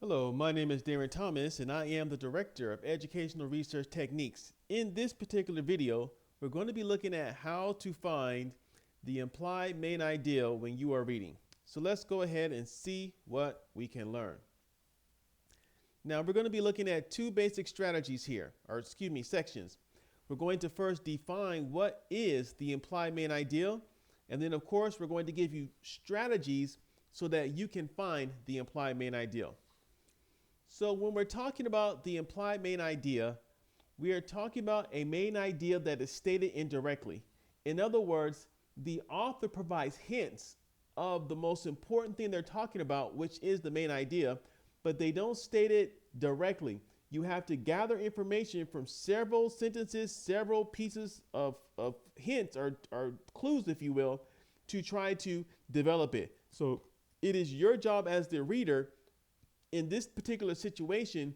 Hello, my name is Darren Thomas, and I am the Director of Educational Research Techniques. In this particular video, we're going to be looking at how to find the implied main ideal when you are reading. So let's go ahead and see what we can learn. Now, we're going to be looking at two basic strategies here, sections. We're going to first define what is the implied main ideal, and then, of course, we're going to give you strategies so that you can find the implied main ideal. So when we're talking about the implied main idea, we are talking about a main idea that is stated indirectly. In other words, the author provides hints of the most important thing they're talking about, which is the main idea, but they don't state it directly. You have to gather information from several sentences, several pieces of hints or clues, if you will, to try to develop it. So it is your job as the reader in this particular situation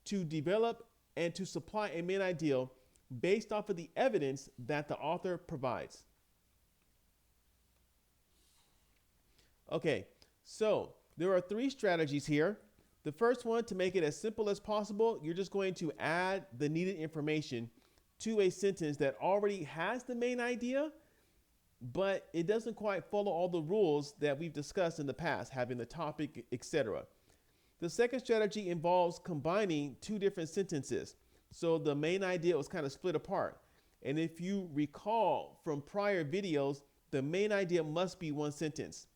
to develop and to supply a main ideal based off of the evidence that the author provides. Okay, so there are three strategies here. The first one, to make it as simple as possible, you're just going to add the needed information to a sentence that already has the main idea, but it doesn't quite follow all the rules that we've discussed in the past, having the topic, etc. The second strategy involves combining two different sentences. So the main idea was kind of split apart. And if you recall from prior videos, the main idea must be one sentence.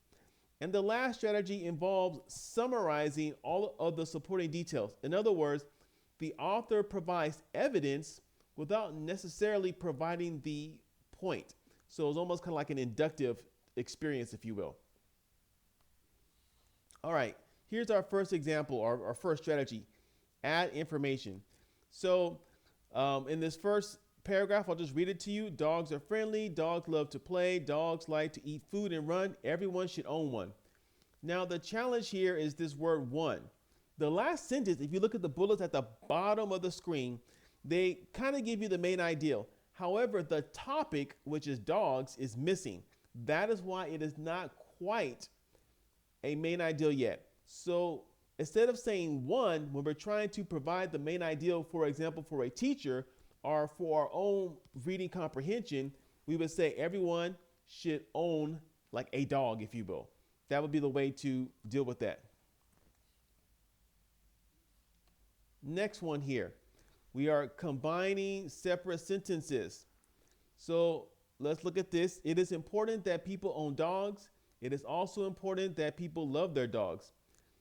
And the last strategy involves summarizing all of the supporting details. In other words, the author provides evidence without necessarily providing the point. So it's almost kind of like an inductive experience, if you will. All right. Here's our first example, our first strategy, add information. So in this first paragraph, I'll just read it to you. Dogs are friendly, dogs love to play, dogs like to eat food and run. Everyone should own one. Now the challenge here is this word one. The last sentence, if you look at the bullets at the bottom of the screen, they kind of give you the main ideal. However, the topic, which is dogs, is missing. That is why it is not quite a main ideal yet. So instead of saying one, when we're trying to provide the main ideal, for example, for a teacher or for our own reading comprehension, we would say everyone should own like a dog, if you will. That would be the way to deal with that. Next one here, we are combining separate sentences. So let's look at this. It is important that people own dogs. It is also important that people love their dogs.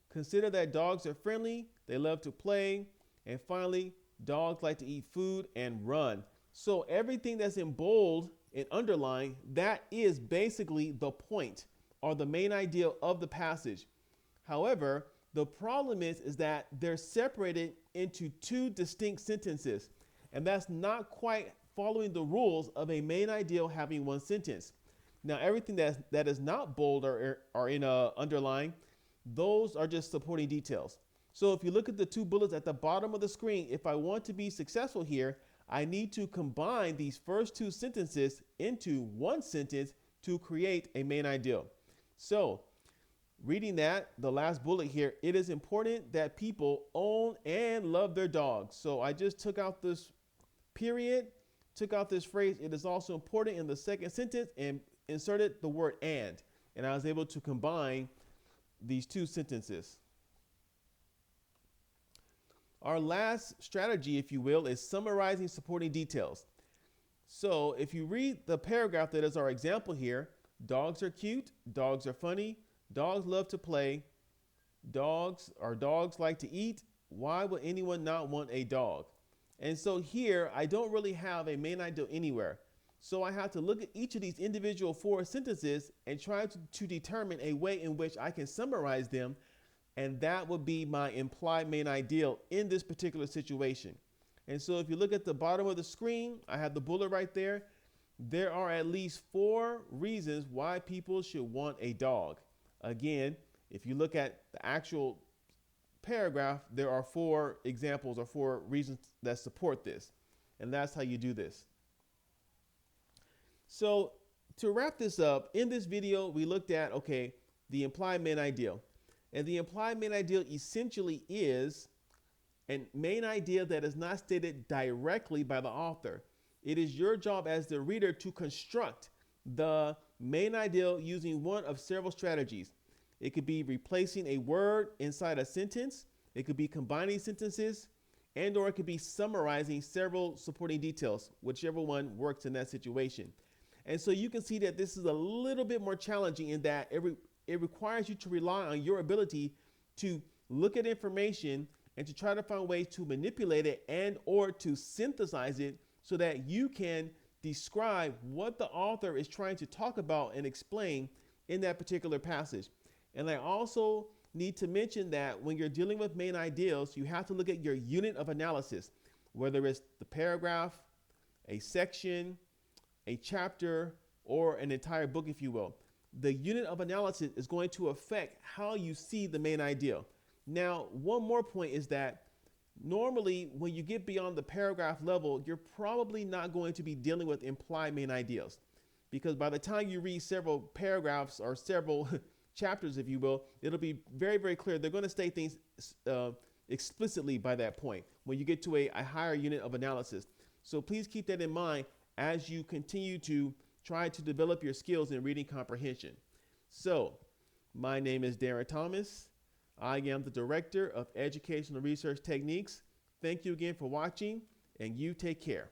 Consider that dogs are friendly, they love to play, and finally, dogs like to eat food and run. So everything that's in bold and underlined, that is basically the point or the main idea of the passage. However, the problem is that they're separated into two distinct sentences, and that's not quite following the rules of a main ideal having one sentence. Now, everything that is not bold or in underline, those are just supporting details. So if you look at the two bullets at the bottom of the screen, if I want to be successful here, I need to combine these first two sentences into one sentence to create a main ideal. So reading that, the last bullet here, it is important that people own and love their dogs. So I just took out this period, took out this phrase, it is also important in the second sentence, and inserted the word and I was able to combine these two sentences. Our last strategy, if you will, is summarizing supporting details. So if you read the paragraph that is our example here, dogs are cute, dogs are funny, dogs love to play, dogs like to eat. Why would anyone not want a dog? And so here, I don't really have a main ideal anywhere. So I have to look at each of these individual four sentences and try to determine a way in which I can summarize them. And that would be my implied main ideal in this particular situation. And so if you look at the bottom of the screen, I have the bullet right there. There are at least four reasons why people should want a dog. Again, if you look at the actual paragraph, there are four examples or four reasons that support this. And that's how you do this. So to wrap this up, in this video, we looked at, okay, the implied main ideal. And the implied main ideal essentially is a main idea that is not stated directly by the author. It is your job as the reader to construct the main ideal using one of several strategies. It could be replacing a word inside a sentence, it could be combining sentences, and or it could be summarizing several supporting details, whichever one works in that situation. And so you can see that this is a little bit more challenging in that it requires you to rely on your ability to look at information and to try to find ways to manipulate it and or to synthesize it so that you can describe what the author is trying to talk about and explain in that particular passage. And I also need to mention that when you're dealing with main ideals, you have to look at your unit of analysis, whether it's the paragraph, a section, a chapter, or an entire book, if you will. The unit of analysis is going to affect how you see the main ideal. Now, one more point is that normally when you get beyond the paragraph level, you're probably not going to be dealing with implied main ideals, because by the time you read several paragraphs or several chapters, if you will, it'll be very, very clear. They're going to state things explicitly by that point when you get to a higher unit of analysis. So please keep that in mind as you continue to try to develop your skills in reading comprehension. So my name is Darren Thomas. I am the Director of Educational Research Techniques. Thank you again for watching, and you take care.